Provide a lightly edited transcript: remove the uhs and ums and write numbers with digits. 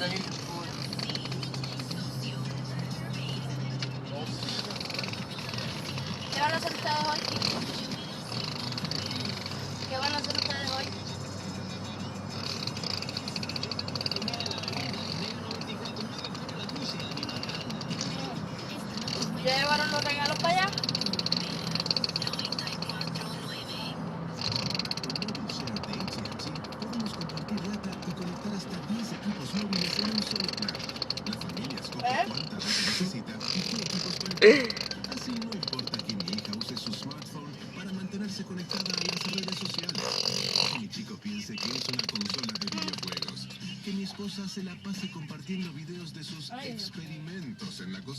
Daniel Fútbol. ¿Qué van a hacer ustedes hoy? ¿Qué van a hacer ustedes hoy? ¿Ya llevaron los regalos para allá? Podemos compartir data y conectar hasta 10 equipos móviles en un solo plan. La familia escoge cuánta data necesita y qué equipos conectar. Así no importa que mi hija use su smartphone para mantenerse conectada a las redes sociales. Que mi chico piense que es una consola de videojuegos. Que mi esposa se la pase compartiendo videos de sus experimentos en la cocina.